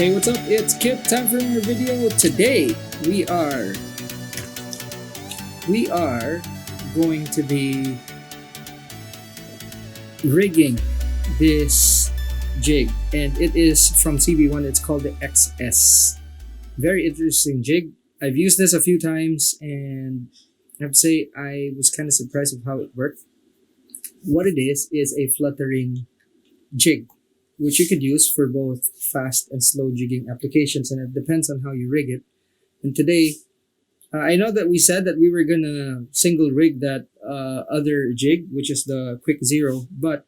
Hey, what's up? It's Kit. Time for another video. Today we are going to be rigging this jig, and it is from CB1. It's called the XS. Very interesting jig. I've used this a few times, and I have to say I was kind of surprised of how it worked. What it is a fluttering jig, which you could use for both fast and slow jigging applications, and it depends on how you rig it. And today, I know that we said that we were gonna single rig that other jig, which is the Quick Zero, but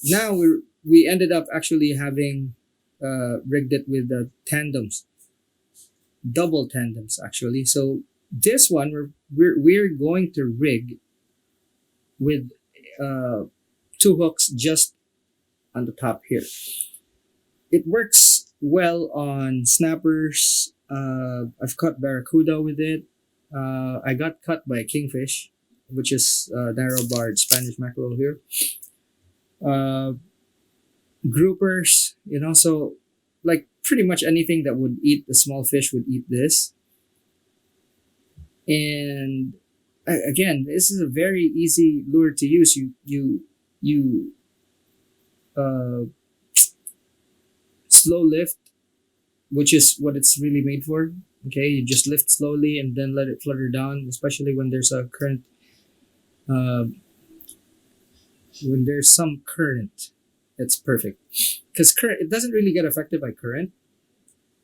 now we ended up actually having rigged it with the tandems, double tandems actually. So this one we're going to rig with two hooks just on the top here. It works well on snappers. I've caught barracuda with it. I got cut by a kingfish, which is narrow barred Spanish mackerel here. Groupers, so like pretty much anything that would eat the small fish would eat this. And again, this is a very easy lure to use. You slow lift, which is what it's really made for. Okay, you just lift slowly and then let it flutter down, especially when there's a current. When there's some current, it's perfect because current, it doesn't really get affected by current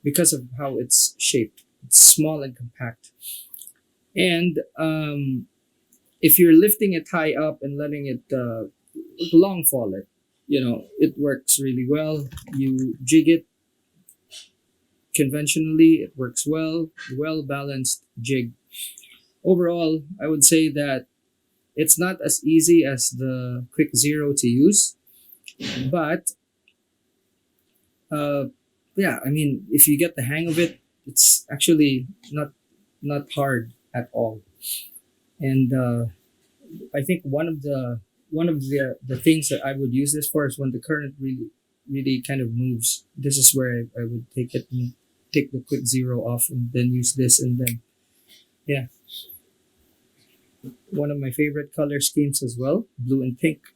because of how it's shaped. It's small and compact, and if you're lifting it high up and letting it long fall it, it works really well. You jig it conventionally, it works well balanced jig. Overall, I would say that it's not as easy as the Quick Zero to use, but yeah, I mean, if you get the hang of it, it's actually not hard at all. And I think one of the things that I would use this for is when the current really kind of moves. This is where I would take it and take the Quick Zero off and then use this, and then yeah. One of my favorite color schemes as well, blue and pink.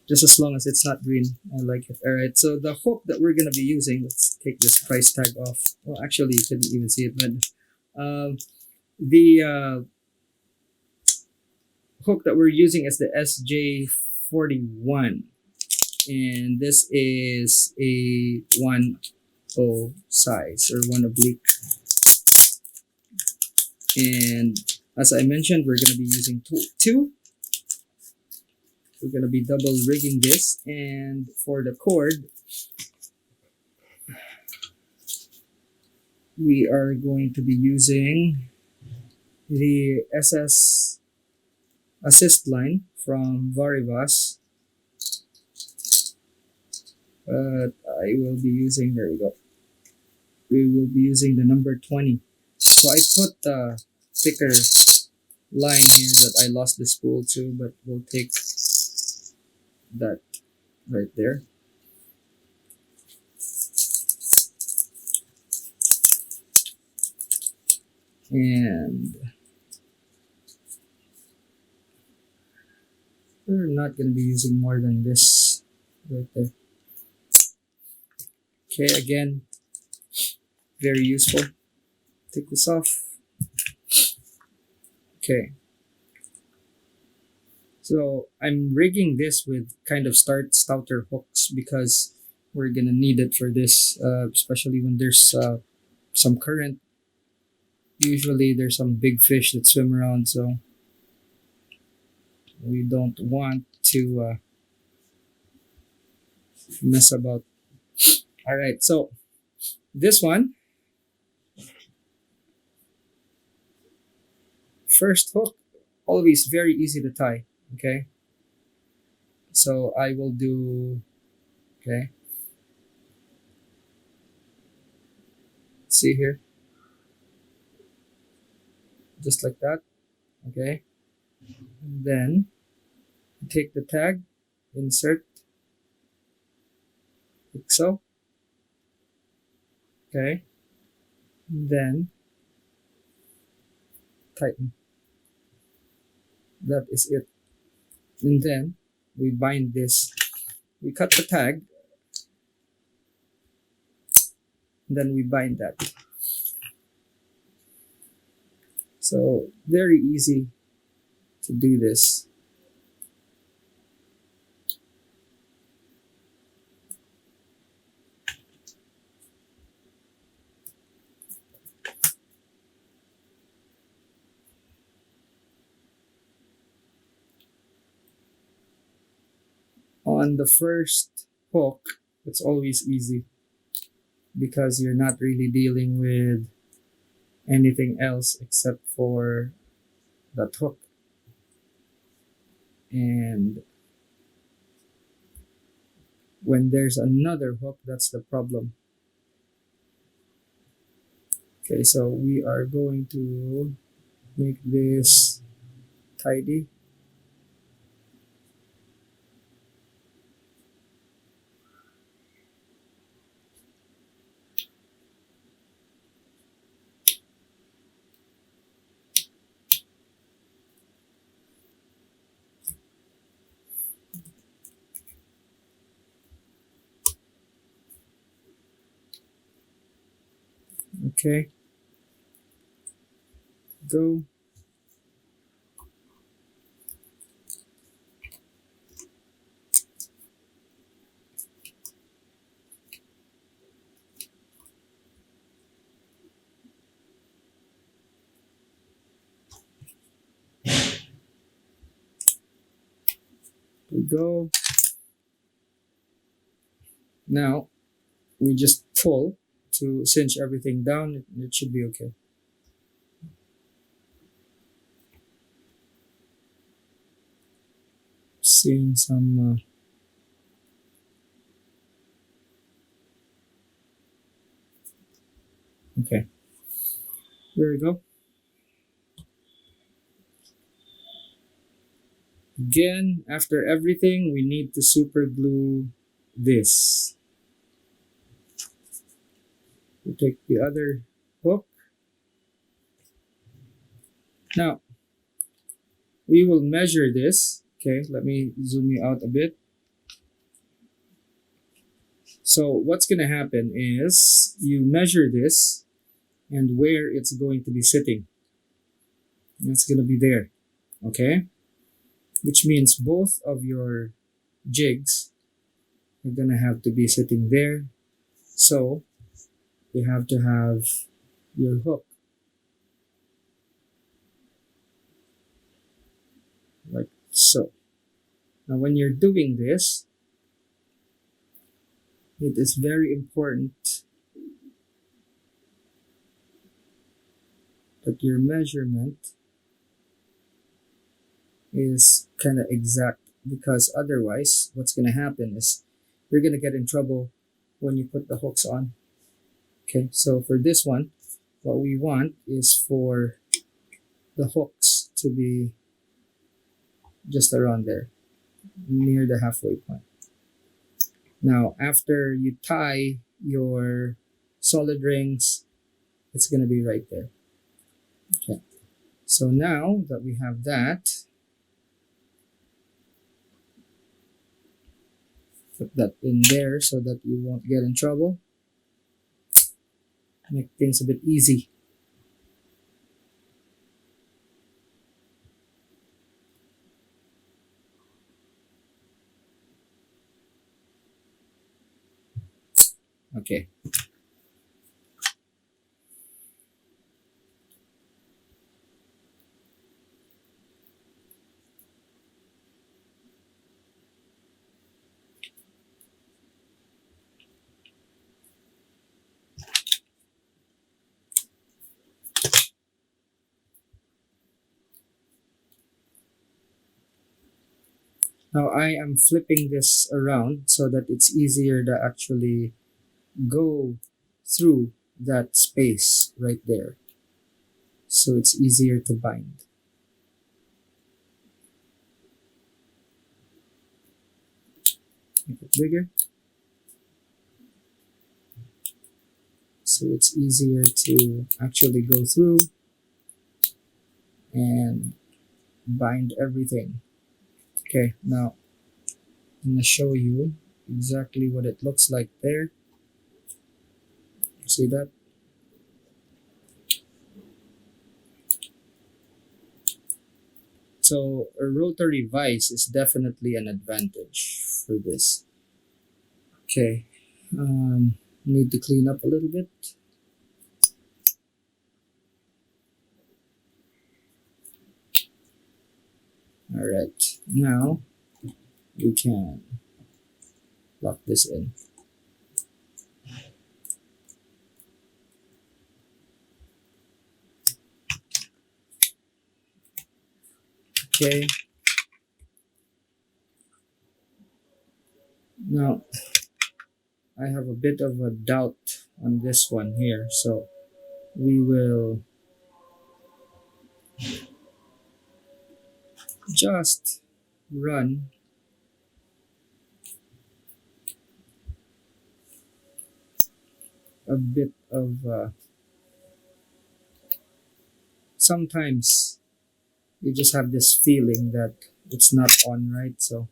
Just as long as it's not green, I like it. All right, so the hook that we're gonna be using, let's take this price tag off. Well, actually, you couldn't even see it, but the hook that we're using is the SJ41, and this is a 1/0 size or 1 oblique. And as I mentioned, we're going to be using two. We're going to be double rigging this, and for the cord, we are going to be using the SS assist line from Varivas. But I will be using, there we go. We will be using the number 20. So I put the thicker line here that I lost the spool to, but we'll take that right there. And we're not going to be using more than this right there. Okay, again, very useful. Take this off. Okay. So I'm rigging this with kind of stouter hooks because we're gonna need it for this, especially when there's some current. Usually there's some big fish that swim around, so we don't want to mess about. All right, so this one, first hook, always very easy to tie. Okay, so I will do, okay, see here, just like that. Okay, and then take the tag, insert, like so, Okay, then tighten. That is it. And then we bind this. We cut the tag, then we bind that. So very easy to do this. On the first hook, it's always easy because you're not really dealing with anything else except for that hook. And when there's another hook, that's the problem. Okay, so we are going to make this tidy. Okay, go. We go. Now we just pull to cinch everything down. It should be okay. Seeing some. Okay, there we go. Again, after everything, we need to super glue this. We take the other hook. Now, we will measure this. Okay, let me zoom you out a bit. So what's going to happen is you measure this and where it's going to be sitting. It's going to be there. Okay, which means both of your jigs are going to have to be sitting there. So you have to have your hook like so. Now, when you're doing this, it is very important that your measurement is kind of exact, because otherwise, what's going to happen is you're going to get in trouble when you put the hooks on. Okay, so for this one, what we want is for the hooks to be just around there, near the halfway point. Now, after you tie your solid rings, it's going to be right there. Okay. So now that we have that, put that in there so that you won't get in trouble. Make things a bit easy. Okay. Now I am flipping this around so that it's easier to actually go through that space right there. So it's easier to bind. Make it bigger. so it's easier to actually go through and bind everything. Okay, now I'm gonna show you exactly what it looks like there. See that? So a rotary vise is definitely an advantage for this. Okay, need to clean up a little bit. All right, now we can lock this in. Okay, now I have a bit of a doubt on this one here, so we will just run a bit of sometimes you just have this feeling that it's not on right, so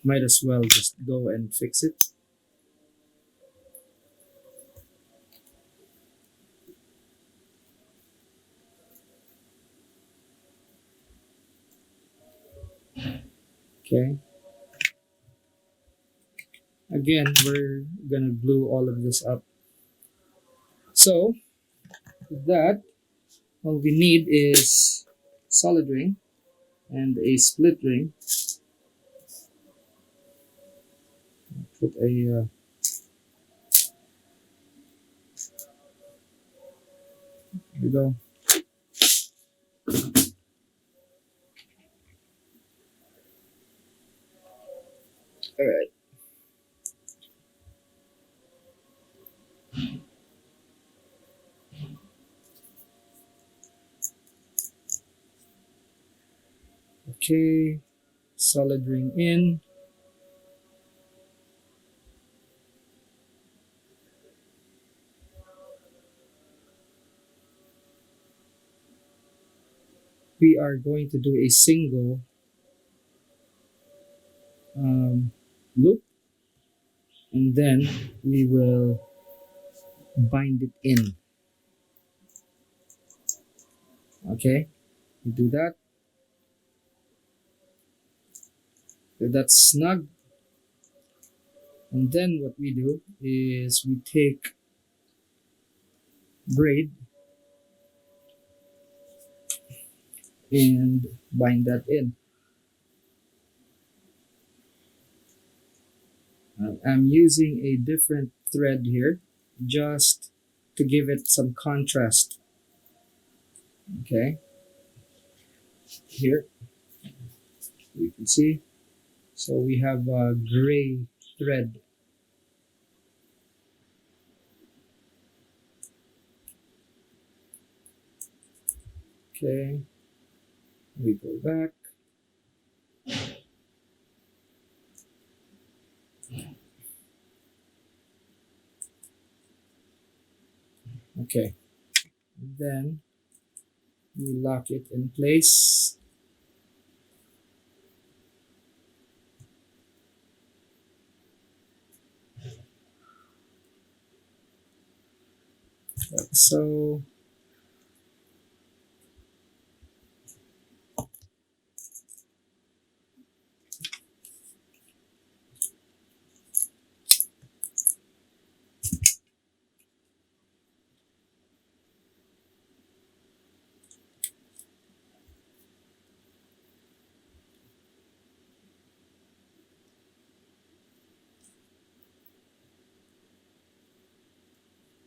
might as well just go and fix it. Okay, again we're gonna glue all of this up. So with that, all we need is solid ring and a split ring. Put a here we go. All right. Okay, solid ring in. We are going to do a single loop, and then we will bind it in. Okay, we do that. That's snug. And then what we do is we take braid and bind that in. I'm using a different thread here just to give it some contrast. Okay, here you can see. So we have a gray thread. Okay, we go back. Okay, then we lock it in place. Like so.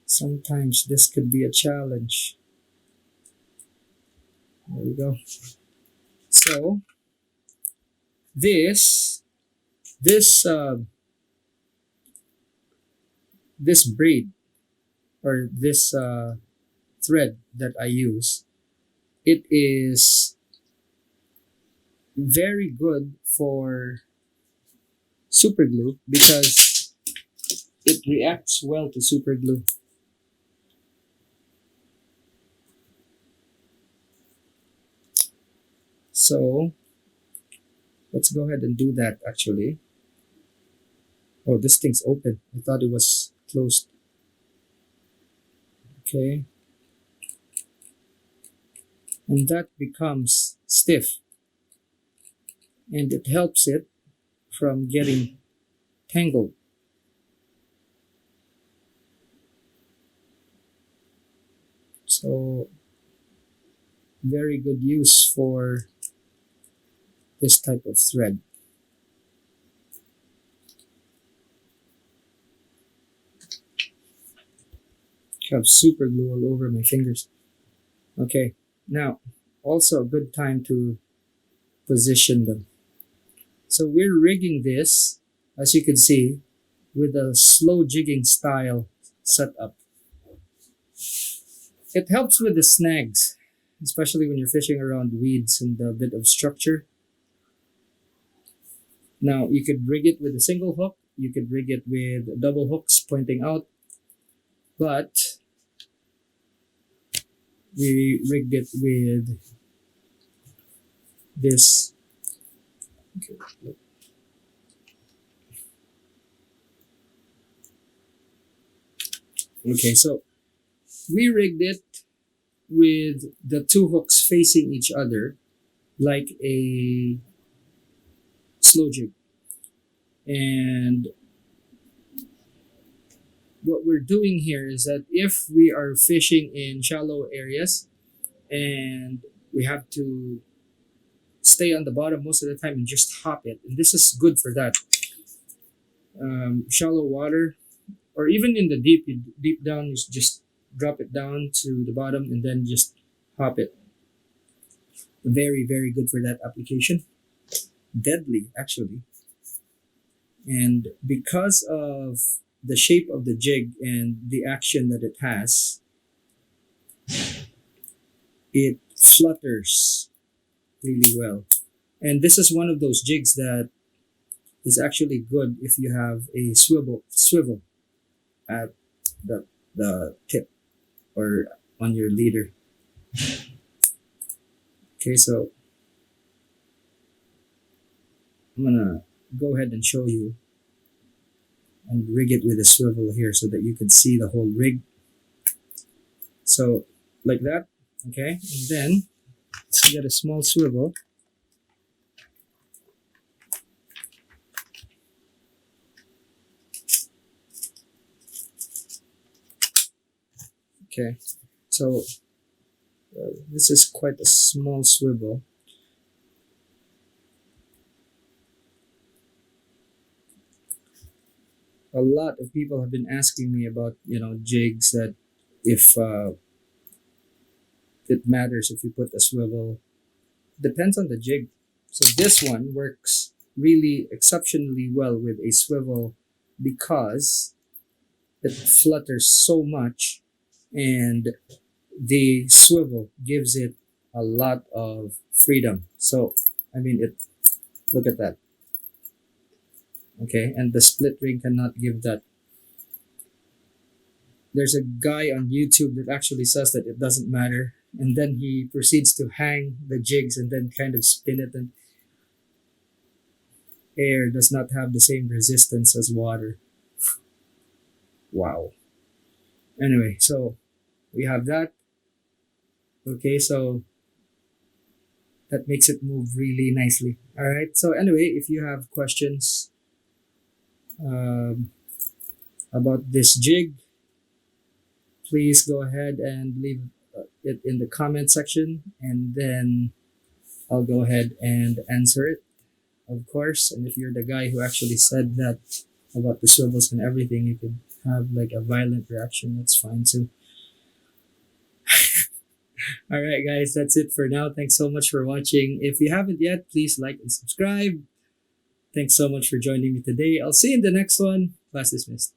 Sometimes this could be a challenge. There we go. So this this this braid or this thread that I use, it is very good for super glue because it reacts well to super glue. So let's go ahead and do that actually. Oh, this thing's open. I thought it was closed. Okay. And that becomes stiff and it helps it from getting tangled. So very good use for this type of thread. I have super glue all over my fingers. Okay, now also a good time to position them. So we're rigging this, as you can see, with a slow jigging style setup. It helps with the snags, especially when you're fishing around weeds and a bit of structure. Now you could rig it with a single hook, you could rig it with double hooks pointing out, but we rigged it with this. Okay, so we rigged it with the two hooks facing each other like a slow jig. And what we're doing here is that if we are fishing in shallow areas and we have to stay on the bottom most of the time and just hop it, and this is good for that. Shallow water, or even in the deep, deep down, you just drop it down to the bottom and then just hop it. Very, very good for that application. Deadly, actually. And because of the shape of the jig and the action that it has, it flutters really well. And this is one of those jigs that is actually good if you have a swivel at the tip or on your leader. Okay, so I'm gonna go ahead and show you and rig it with a swivel here so that you can see the whole rig. So like that, okay, and then let's get a small swivel. Okay, so this is quite a small swivel. A lot of people have been asking me about jigs that if it matters if you put a swivel. Depends on the jig. So this one works really exceptionally well with a swivel because it flutters so much and the swivel gives it a lot of freedom. So I mean it, look at that. Okay, and the split ring cannot give that. There's a guy on YouTube that actually says that it doesn't matter, and then he proceeds to hang the jigs and then kind of spin it, and air does not have the same resistance as water. Wow. Anyway, so we have that. Okay, so that makes it move really nicely. All right, so anyway, if you have questions um, about this jig, please go ahead and leave it in the comment section, and then I'll go ahead and answer it, of course. And if you're the guy who actually said that about the swivels and everything, you could have like a violent reaction. That's fine too. All right, guys, that's it for now. Thanks so much for watching. If you haven't yet, please like and subscribe. Thanks so much for joining me today. I'll see you in the next one. Class dismissed.